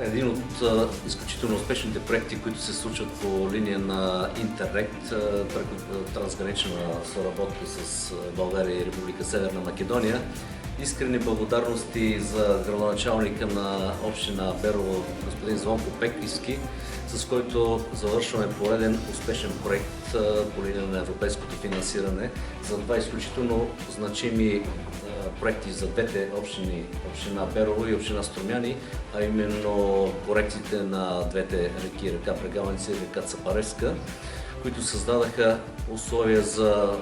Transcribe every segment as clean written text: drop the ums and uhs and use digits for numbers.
Един от изключително успешните проекти, които се случват по линия на Интеррект, трансгранична съработка с България и Република Северна Македония. Искрени благодарности за градоначалника на община Берово, господин Звонко Пекливски, с който завършваме пореден успешен проект по линия на европейското финансиране за два изключително значими проекти за двете общини, община Берово и община Струмяни, а именно корекциите на двете реки, река Брегалница и река Цапаревска, които създадаха условия за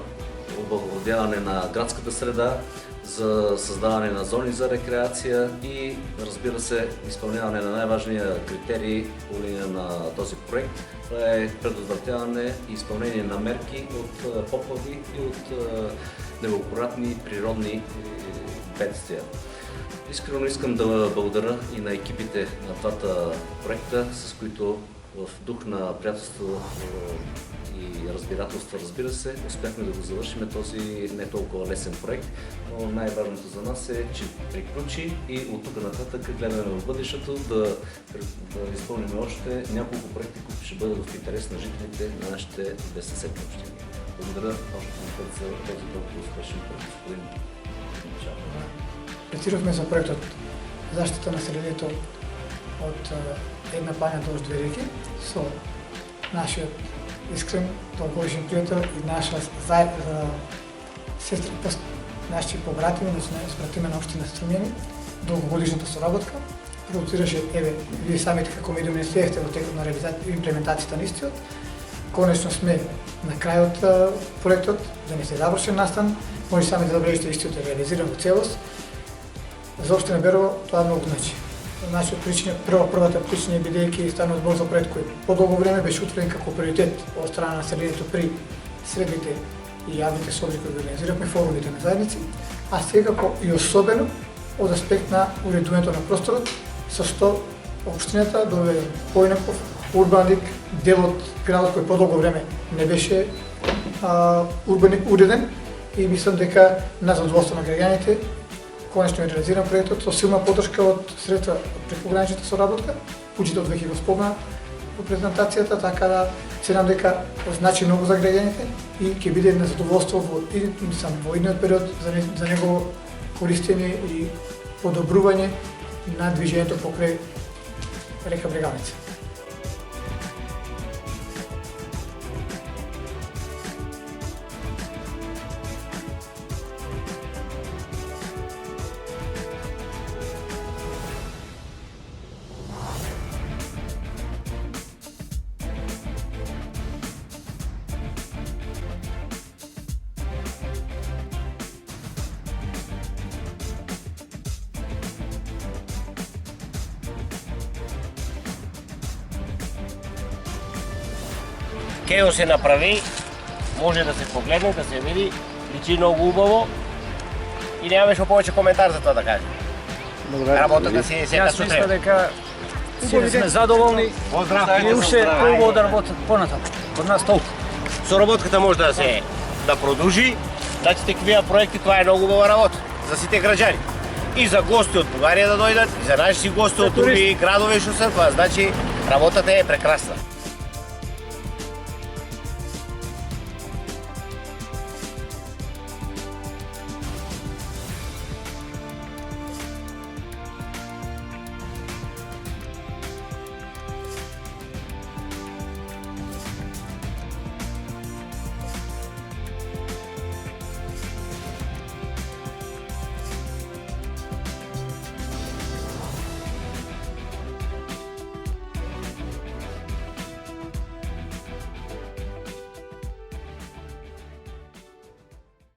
облагородяване на градската среда, за създаване на зони за рекреация и, разбира се, изпълняване на най-важния критерий по линия на този проект. Това е предотвратяване и изпълнение на мерки от поплави и от неблагоприятни природни бедствия. Искрено искам да благодаря и на екипите на двата проекта, с които в дух на приятелство и разбирателство, разбира се, успяхме да го завършим този не толкова лесен проект, но най-важното за нас е, че приключи и от тук нататък гледаме в бъдещето да изпълним още няколко проекти, които ще бъдат в интерес на жителите на нашите две съседни общини. Благодаря още път за този толкова успешен проект, господин Мичал. Стартирахме за проектът защита на населението от една баня до две реки с нашия искрен, дългогодишен приятел и наша сестра, нашите побратими, спратиме на община Струмяни, дългогодишната соработка. Продуцираше, вие самите како медиум не следихте на имплементацията на истиот. Конечно сме на крај од проектот, да не се завршен настан, може сами да забележите истиот да реализиран во целост. За општина Берово тоа многу значи. Нашиот причина, првата причина бидејќи станува збор за проект кој подолго време беше утврден како приоритет од страна на населението при средните и јавните собори кои организирахме форумите на заедници, а секако и особено од аспект на уредувањето на просторот, со што општината добива поинаков урбан лик, дел од градот кој подолго време не беше урбан уреден и мислам дека на задоволство на граѓаните конечно е реализиран проектот со силна поддршка од средства од прекограничната соработка. Учител веќе го спомна во презентацијата, така да се надам дека значи многу за граѓаните и ќе биде на задоволство во идниот период за негово користење и подобрување на движењето покрај река Брегалница. Кео се направи, може да се погледне, да се види, личи многу убаво и нема беше повеќе коментар за тоа да кажем. Работата си е сека што треба. Дека сите сме задоволни и уште убаво да работат понатаму. Од нас толку. Соработката може да продолжи, значи таквија проекти тоа е многу убава работа за сите граѓани. И за гости од Бугарија да дојдат, и за наши гости од други градови што се, тоа значи работата е прекрасна.